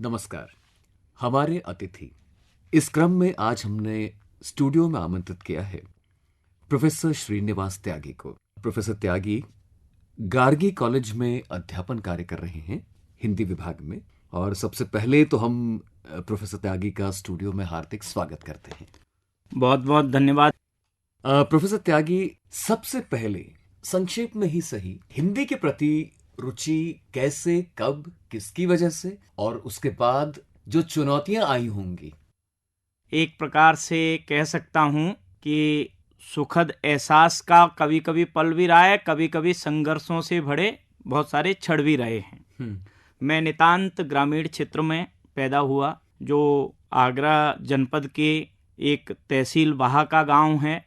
नमस्कार। हमारे अतिथि इस क्रम में आज हमने स्टूडियो में आमंत्रित किया है प्रोफेसर श्रीनिवास त्यागी को। प्रोफेसर त्यागी गार्गी कॉलेज में अध्यापन कार्य कर रहे हैं हिंदी विभाग में। और सबसे पहले तो हम प्रोफेसर त्यागी का स्टूडियो में हार्दिक स्वागत करते हैं। बहुत बहुत धन्यवाद। प्रोफेसर त्यागी, सबसे पहले संक्षेप में ही सही, हिंदी के प्रति रुचि कैसे, कब, किसकी वजह से, और उसके बाद जो चुनौतियां आई होंगी। एक प्रकार से कह सकता हूँ कि सुखद एहसास का कभी कभी पल भी रहा है, कभी कभी संघर्षों से भरे बहुत सारे क्षण भी रहे हैं। मैं नितांत ग्रामीण क्षेत्र में पैदा हुआ, जो आगरा जनपद के एक तहसील बाहा का गांव है,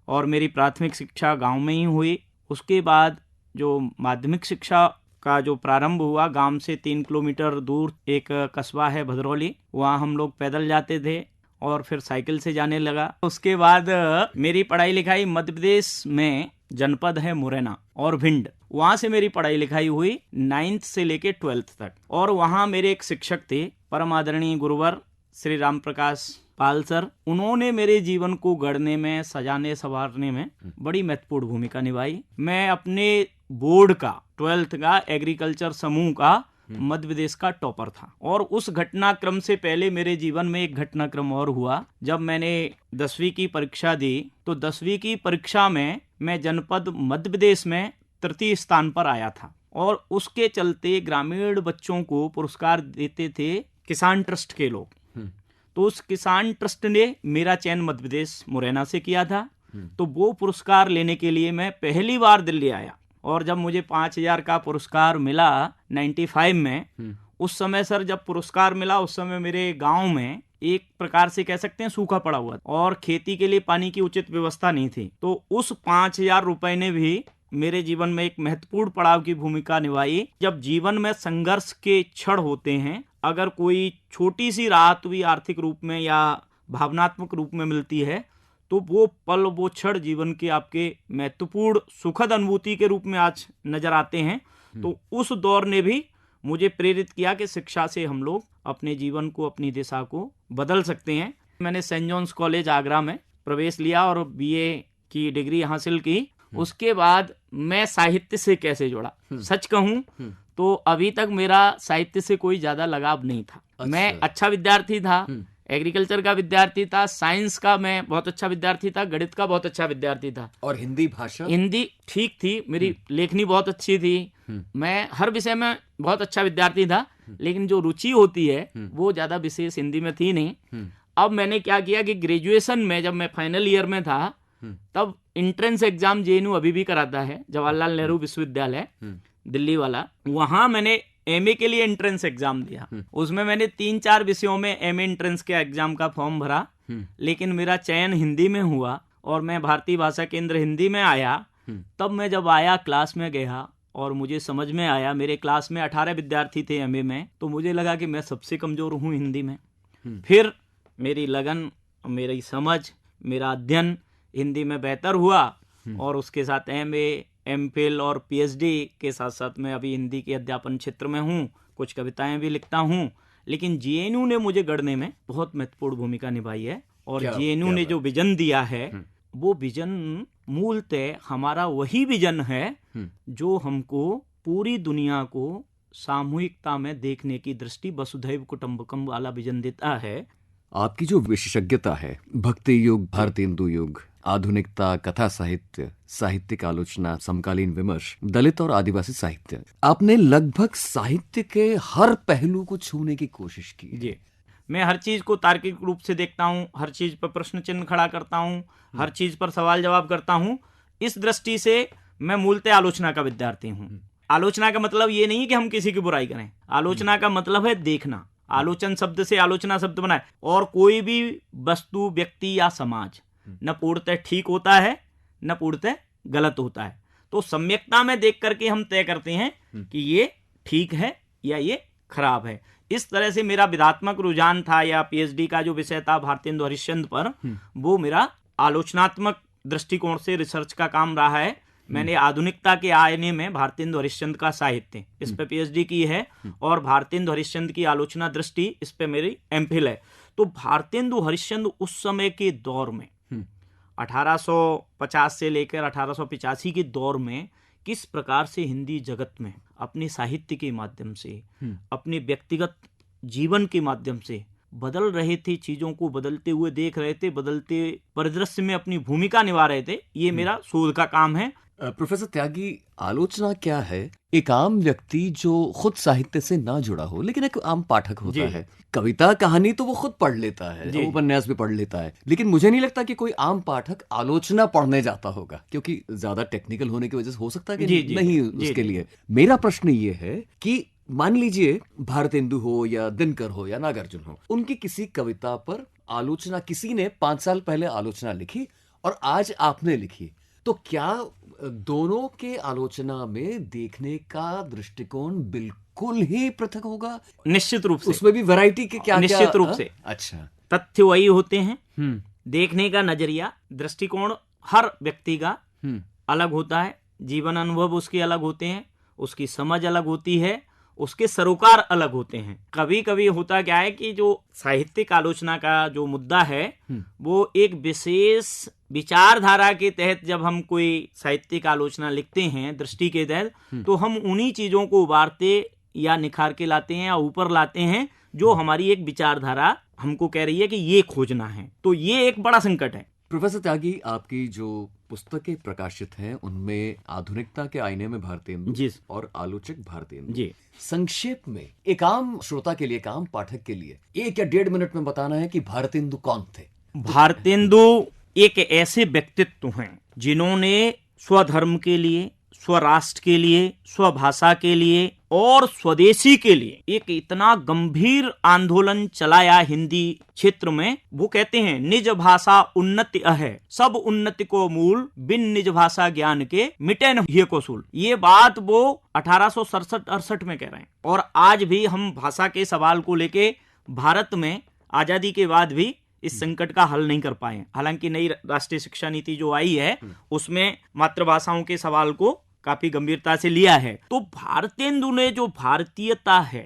और मेरी प्राथमिक शिक्षा गांव में ही हुई। उसके बाद जो माध्यमिक शिक्षा का जो प्रारंभ हुआ, गांव से 3 किलोमीटर दूर एक कस्बा है भदरौली, वहाँ हम लोग पैदल जाते थे और फिर साइकिल से जाने लगा। उसके बाद मेरी पढ़ाई लिखाई मध्य प्रदेश में जनपद है मुरैना और भिंड, वहाँ से मेरी पढ़ाई लिखाई हुई 9th से लेके 12th तक। और वहाँ मेरे एक शिक्षक थे, परम आदरणीय गुरुवर श्री राम प्रकाश पाल सर। उन्होंने मेरे जीवन को गढ़ने में, सजाने संवारने में बड़ी महत्वपूर्ण भूमिका निभाई। मैं अपने बोर्ड का 12th का एग्रीकल्चर समूह का मध्य प्रदेश का टॉपर था। और उस घटनाक्रम से पहले मेरे जीवन में एक घटनाक्रम और हुआ। जब मैंने 10वीं की परीक्षा दी तो 10वीं की परीक्षा में मैं जनपद मध्य प्रदेश में तृतीय स्थान पर आया था। और उसके चलते ग्रामीण बच्चों को पुरस्कार देते थे किसान ट्रस्ट के लोग। तो उस किसान ट्रस्ट ने मेरा चयन मध्य प्रदेश मुरैना से किया था। तो वो पुरस्कार लेने के लिए मैं पहली बार दिल्ली आया। और जब मुझे 5,000 का पुरस्कार मिला 95 में, उस समय सर जब पुरस्कार मिला, उस समय मेरे गांव में एक प्रकार से कह सकते हैं सूखा पड़ा हुआ और खेती के लिए पानी की उचित व्यवस्था नहीं थी। तो उस 5,000 रुपए ने भी मेरे जीवन में एक महत्वपूर्ण पड़ाव की भूमिका निभाई। जब जीवन में संघर्ष के क्षण होते हैं, अगर कोई छोटी सी राहत भी आर्थिक रूप में या भावनात्मक रूप में मिलती है, तो वो पल, वो क्षण जीवन के आपके महत्वपूर्ण सुखद अनुभूति के रूप में आज नजर आते हैं। तो उस दौर ने भी मुझे प्रेरित किया कि शिक्षा से हम लोग अपने जीवन को, अपनी दिशा को बदल सकते हैं। मैंने सेंट जॉन्स कॉलेज आगरा में प्रवेश लिया और बीए की डिग्री हासिल की। उसके बाद मैं साहित्य से कैसे जुड़ा, सच कहूं तो अभी तक मेरा साहित्य से कोई ज्यादा लगाव नहीं था। मैं अच्छा विद्यार्थी था, एग्रीकल्चर का विद्यार्थी था, साइंस का मैं बहुत अच्छा विद्यार्थी था, गणित का बहुत अच्छा विद्यार्थी था, और हिंदी भाषा, हिंदी ठीक थी, मेरी लेखनी बहुत अच्छी थी। मैं हर विषय में बहुत अच्छा विद्यार्थी था, लेकिन जो रुचि होती है वो ज्यादा विशेष हिंदी में थी नहीं। अब मैंने क्या किया कि ग्रेजुएशन में जब मैं फाइनल ईयर में था, तब एंट्रेंस एग्जाम जेएनयू अभी भी कराता है, जवाहरलाल नेहरू विश्वविद्यालय दिल्ली वाला, वहां मैंने एमए के लिए एंट्रेंस एग्जाम दिया। उसमें मैंने 3-4 विषयों में एमए एंट्रेंस के एग्जाम का फॉर्म भरा, लेकिन मेरा चयन हिंदी में हुआ और मैं भारतीय भाषा केंद्र हिंदी में आया। तब मैं जब आया, क्लास में गया और मुझे समझ में आया, मेरे क्लास में 18 विद्यार्थी थे एमए में, तो मुझे लगा कि मैं सबसे कमजोर हूँ हिंदी में। फिर मेरी लगन, मेरी समझ, मेरा अध्ययन हिंदी में बेहतर हुआ और उसके साथ एमए, एमफिल और पीएचडी के साथ साथ मैं अभी हिंदी के अध्यापन क्षेत्र में हूँ, कुछ कविताएं भी लिखता हूँ। लेकिन जेएनयू ने मुझे गढ़ने में बहुत महत्वपूर्ण भूमिका निभाई है। और जेएनयू ने जो विजन दिया है, वो विजन मूलतः हमारा वही विजन है जो हमको पूरी दुनिया को सामूहिकता में देखने की दृष्टि, वसुधैव कुटुंबकम वाला विजन देता है। आपकी जो विशेषज्ञता है, भक्ति युग, भारतेंदु युग, आधुनिकता, कथा साहित्य, साहित्यिक आलोचना, समकालीन विमर्श, दलित और आदिवासी साहित्य, आपने लगभग साहित्य के हर पहलू को छूने की कोशिश की। जी, मैं हर चीज को तार्किक रूप से देखता हूँ, हर चीज पर प्रश्न चिन्ह खड़ा करता हूँ, हर चीज पर सवाल जवाब करता हूँ। इस दृष्टि से मैं मूलतः आलोचना का विद्यार्थी हूँ। आलोचना का मतलब ये नहीं कि हम किसी की बुराई करें, आलोचना का मतलब है देखना। आलोचन शब्द से आलोचना शब्द बना है। और कोई भी वस्तु, व्यक्ति या समाज न पूर्णतः ठीक होता है न पूर्णतः गलत होता है। तो सम्यकता में देख करके हम तय करते हैं कि ये ठीक है या ये खराब है। इस तरह से मेरा विधात्मक रुझान था, या पीएचडी का जो विषय था भारतेंदु हरिश्चंद्र पर, वो मेरा आलोचनात्मक दृष्टिकोण से रिसर्च का काम रहा है। मैंने आधुनिकता के आईने में भारतेंदु हरिश्चंद्र का साहित्य, इस पे पीएचडी की है, और भारतेंदु हरिश्चंद्र की आलोचना दृष्टि, इस पे मेरी एमफिल है। तो भारतेंदु हरिश्चंद्र उस समय के दौर में 1850 से लेकर 1885 के दौर में किस प्रकार से हिंदी जगत में अपने साहित्य के माध्यम से, अपने व्यक्तिगत जीवन के माध्यम से बदल रहे थे, चीजों को बदलते हुए देख रहे थे, बदलते परिदृश्य में अपनी भूमिका निभा रहे थे, ये मेरा शोध का काम है। प्रोफेसर त्यागी, आलोचना क्या है? एक आम व्यक्ति जो खुद साहित्य से ना जुड़ा हो लेकिन एक आम पाठक होता है, कविता कहानी तो वो खुद पढ़ लेता है, उपन्यास भी पढ़ लेता है, लेकिन मुझे नहीं लगता कि कोई आम पाठक आलोचना पढ़ने जाता होगा, क्योंकि ज्यादा टेक्निकल होने की वजह से हो सकता है कि नहीं उसके लिए। मेरा प्रश्न ये है कि मान लीजिए भारतेंदु हो या दिनकर हो या नागार्जुन हो, उनकी किसी कविता पर आलोचना, किसी ने 5 साल पहले आलोचना लिखी और आज आपने लिखी, तो क्या दोनों के आलोचना में देखने का दृष्टिकोण बिल्कुल ही पृथक होगा? निश्चित रूप से। उसमें भी वैरायटी के क्या? निश्चित रूप से। अच्छा, तथ्य वही होते हैं, देखने का नजरिया, दृष्टिकोण हर व्यक्ति का अलग होता है, जीवन अनुभव उसके अलग होते हैं, उसकी समझ अलग होती है, उसके सरोकार अलग होते हैं। कभी कभी होता क्या है कि जो साहित्यिक आलोचना का जो मुद्दा है वो एक विशेष विचारधारा के तहत जब हम कोई साहित्यिक आलोचना लिखते हैं दृष्टि के तहत, तो हम उन्हीं चीजों को उबारते या निखार के लाते हैं या ऊपर लाते हैं जो हमारी एक विचारधारा हमको कह रही है कि ये खोजना है। तो ये एक बड़ा संकट है। प्रोफेसर त्यागी, आपकी जो पुस्तकें प्रकाशित हैं उनमें आधुनिकता के आईने में भारतेंदु और आलोचक भारतेंदु, संक्षेप में एक आम श्रोता के लिए, एक आम पाठक के लिए 1 या 1.5 मिनट में बताना है कि भारतेंदु कौन थे? भारतेंदु एक ऐसे व्यक्तित्व हैं जिन्होंने स्वधर्म के लिए, स्वराष्ट्र के लिए, स्वभाषा के लिए और स्वदेशी के लिए एक इतना गंभीर आंदोलन चलाया हिंदी क्षेत्र में। वो कहते हैं निज भाषा उन्नति है, सब उन्नति को मूल, बिन निज भाषा ज्ञान के मिटे न ये को सूल। ये बात वो 1867-68 में कह रहे हैं। और आज भी हम भाषा के सवाल को लेके भारत में आजादी के बाद भी इस संकट का हल नहीं कर पाए। हालांकि नई राष्ट्रीय शिक्षा नीति जो आई है उसमें मातृभाषाओं के सवाल को काफी गंभीरता से लिया है। तो भारतेंदु ने जो भारतीयता है,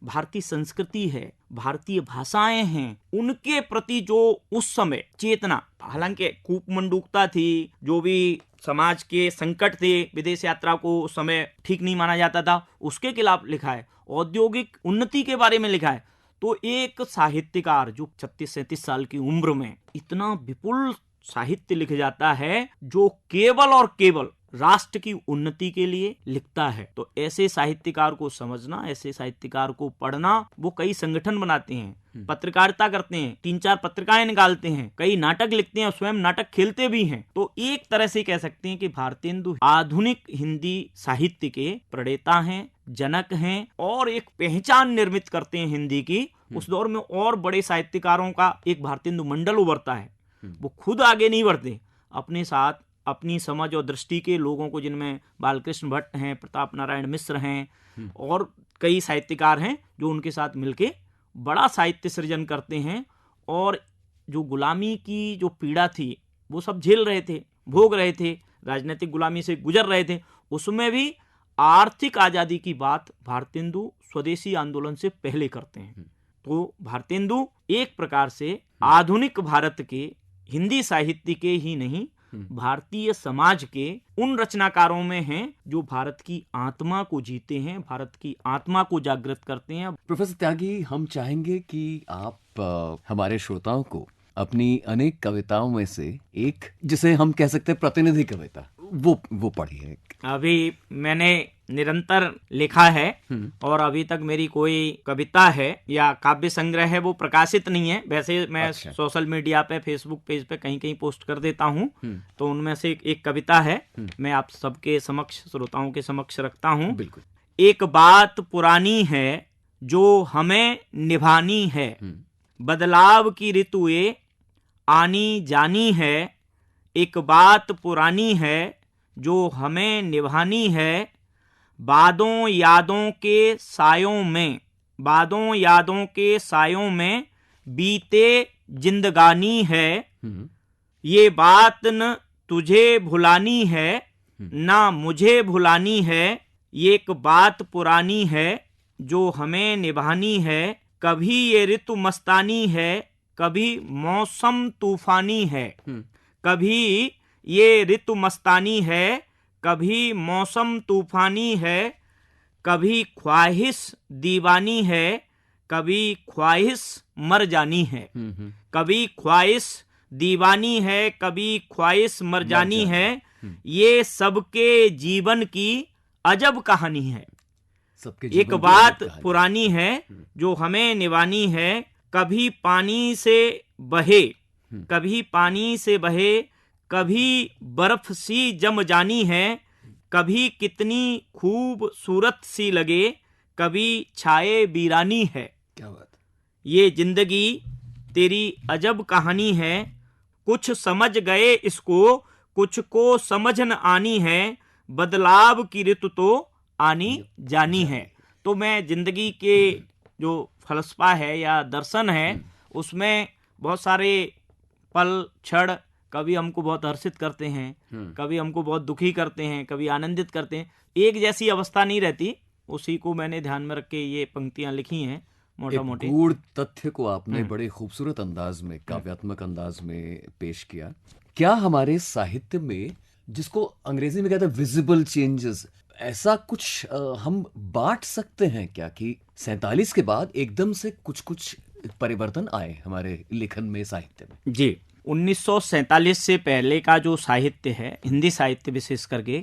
भारतीय संस्कृति है, भारतीय भाषाएं हैं, उनके प्रति जो उस समय चेतना, हालांकि कूपमंडूकता थी, जो भी समाज के संकट थे, विदेश यात्रा को उस समय ठीक नहीं माना जाता था, उसके खिलाफ लिखा है, औद्योगिक उन्नति के बारे में लिखा है। तो एक साहित्यकार जो 36-37 साल की उम्र में इतना विपुल साहित्य लिख जाता है जो केवल और केवल राष्ट्र की उन्नति के लिए लिखता है, तो ऐसे साहित्यकार को समझना, ऐसे साहित्यकार को पढ़ना। वो कई संगठन बनाते हैं, पत्रकारिता करते हैं, 3-4 पत्रिकाएं निकालते हैं, कई नाटक लिखते हैं, स्वयं नाटक खेलते भी हैं। तो एक तरह से कह सकते हैं कि भारतेंदु आधुनिक हिंदी साहित्य के प्रणेता हैं, जनक हैं और एक पहचान निर्मित करते हैं हिंदी की। उस दौर में और बड़े साहित्यकारों का एक भारतेंदु मंडल उभरता है। वो खुद आगे नहीं बढ़ते, अपने साथ अपनी समझ और दृष्टि के लोगों को, जिनमें बालकृष्ण भट्ट हैं, प्रताप नारायण मिश्र हैं और कई साहित्यकार हैं, जो उनके साथ मिलके बड़ा साहित्य सृजन करते हैं। और जो गुलामी की जो पीड़ा थी वो सब झेल रहे थे, भोग रहे थे, राजनीतिक गुलामी से गुजर रहे थे, उसमें भी आर्थिक आजादी की बात भारतेंदु स्वदेशी आंदोलन से पहले करते हैं। तो भारतेंदु एक प्रकार से आधुनिक भारत के हिंदी साहित्य के ही नहीं, भारतीय समाज के उन रचनाकारों में हैं जो भारत की आत्मा को जीते हैं, भारत की आत्मा को जागृत करते हैं। प्रोफेसर त्यागी, हम चाहेंगे कि आप हमारे श्रोताओं को अपनी अनेक कविताओं में से एक, जिसे हम कह सकते हैं प्रतिनिधि कविता, वो पढ़िए। अभी मैंने निरंतर लिखा है और अभी तक मेरी कोई कविता है या काव्य संग्रह है वो प्रकाशित नहीं है। वैसे मैं सोशल मीडिया पे, फेसबुक पेज पे कहीं कहीं पोस्ट कर देता हूँ, तो उनमें से एक कविता है, मैं आप सबके समक्ष, श्रोताओं के समक्ष रखता हूँ। बिल्कुल। एक बात पुरानी है जो हमें निभानी है, बदलाव की ऋतु ये आनी जानी है। एक बात पुरानी है जो हमें निभानी है, बादों यादों के सायों में, बादों यादों के सायों में बीते जिंदगानी है। ये बात न तुझे भुलानी है, ना मुझे भुलानी है, ये एक बात पुरानी है जो हमें निभानी है। कभी ये ऋतु मस्तानी है, कभी मौसम तूफानी है। कभी ये ऋतु मस्तानी है, कभी मौसम तूफानी है। कभी ख्वाहिश दीवानी है, कभी ख्वाहिश मर जानी है। कभी ख्वाहिश दीवानी है, कभी ख्वाहिश मर जानी है। ये सबके जीवन की अजब कहानी है। एक बात पुरानी है जो हमें निभानी है। कभी पानी से बहे, कभी पानी से बहे, कभी बर्फ सी जम जानी है। कभी कितनी खूबसूरत सी लगे, कभी छाए वीरानी है। क्या बात। ये जिंदगी तेरी अजब कहानी है। कुछ समझ गए इसको, कुछ को समझ न आनी है। बदलाव की ऋतु तो आनी जानी है। तो मैं जिंदगी के जो फलसफा है या दर्शन है उसमें बहुत सारे पल क्षण कभी हमको बहुत हर्षित करते हैं, कभी हमको बहुत दुखी करते हैं, कभी आनंदित करते हैं। एक जैसी अवस्था नहीं रहती। उसी को मैंने ध्यान में रख के ये पंक्तियां लिखी हैं मोटा मोटी। गूढ़ तथ्य को आपने बड़े खूबसूरत अंदाज में, काव्यात्मक अंदाज में पेश किया। क्या हमारे साहित्य में, जिसको अंग्रेजी में कहते हैं विजिबल चेंजेस, ऐसा कुछ हम बांट सकते हैं क्या कि 47 के बाद एकदम से कुछ कुछ परिवर्तन आए हमारे लेखन में, साहित्य में? जी, 1947 से पहले का जो साहित्य है, हिंदी साहित्य विशेष करके,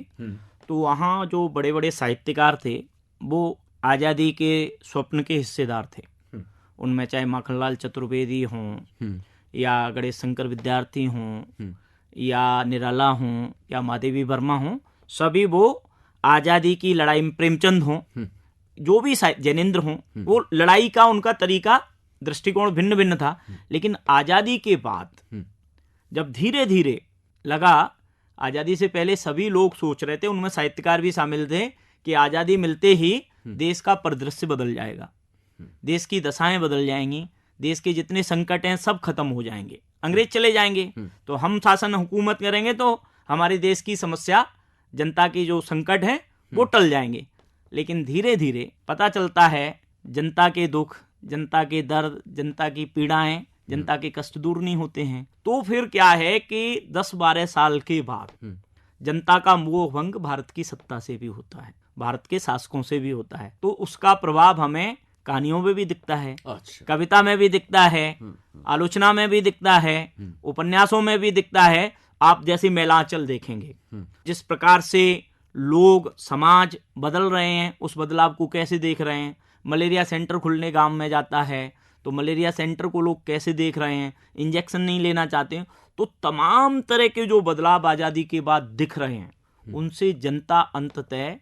तो वहाँ जो बड़े बड़े साहित्यकार थे वो आज़ादी के स्वप्न के हिस्सेदार थे। उनमें चाहे माखनलाल चतुर्वेदी हों या गणेश शंकर विद्यार्थी हों या निराला हों या महादेवी वर्मा हों, सभी वो आज़ादी की लड़ाई में, प्रेमचंद हों, जो भी जैनेन्द्र हों, वो लड़ाई का उनका तरीका, दृष्टिकोण भिन्न भिन्न था। लेकिन आज़ादी के बाद जब धीरे धीरे लगा, आज़ादी से पहले सभी लोग सोच रहे थे, उनमें साहित्यकार भी शामिल थे, कि आज़ादी मिलते ही देश का परिदृश्य बदल जाएगा, देश की दशाएं बदल जाएंगी, देश के जितने संकट हैं सब खत्म हो जाएंगे, अंग्रेज चले जाएंगे, तो हम शासन हुकूमत करेंगे, तो हमारे देश की समस्या, जनता की जो संकट है वो टल जाएंगे। लेकिन धीरे धीरे पता चलता है जनता के दुख, जनता के दर्द, जनता की पीड़ाएं, जनता के कष्ट दूर नहीं होते हैं। तो फिर क्या है कि 10-12 साल के बाद जनता का मोह भंग भारत की सत्ता से भी होता है, भारत के शासकों से भी होता है। तो उसका प्रभाव हमें कहानियों में भी दिखता है, कविता में भी दिखता है, आलोचना में भी दिखता है, उपन्यासों में भी दिखता है। आप जैसे मेलांचल देखेंगे, जिस प्रकार से लोग, समाज बदल रहे हैं, उस बदलाव को कैसे देख रहे हैं। मलेरिया सेंटर खुलने गांव में जाता है तो मलेरिया सेंटर को लोग कैसे देख रहे हैं, इंजेक्शन नहीं लेना चाहते हैं। तो तमाम तरह के जो बदलाव आज़ादी के बाद दिख रहे हैं, उनसे जनता अंततः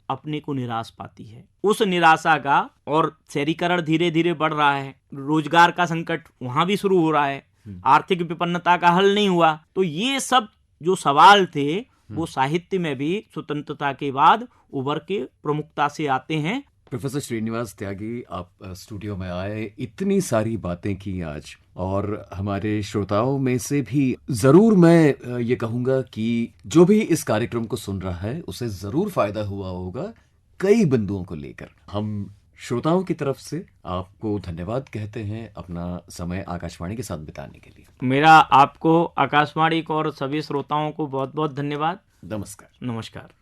अपने को निराश पाती है। उस निराशा का, और शहरीकरण धीरे धीरे बढ़ रहा है, रोजगार का संकट वहां भी शुरू हो रहा है, आर्थिक विपन्नता का हल नहीं हुआ। तो ये सब जो सवाल थे वो साहित्य में भी स्वतंत्रता के बाद उभर के प्रमुखता से आते हैं। प्रोफेसर श्रीनिवास त्यागी, आप स्टूडियो में आए, इतनी सारी बातें की आज, और हमारे श्रोताओं में से भी जरूर मैं ये कहूंगा कि जो भी इस कार्यक्रम को सुन रहा है उसे जरूर फायदा हुआ होगा कई बिंदुओं को लेकर। हम श्रोताओं की तरफ से आपको धन्यवाद कहते हैं अपना समय आकाशवाणी के साथ बिताने के लिए। मेरा आपको, आकाशवाणी को और सभी श्रोताओं को बहुत बहुत धन्यवाद। नमस्कार। नमस्कार।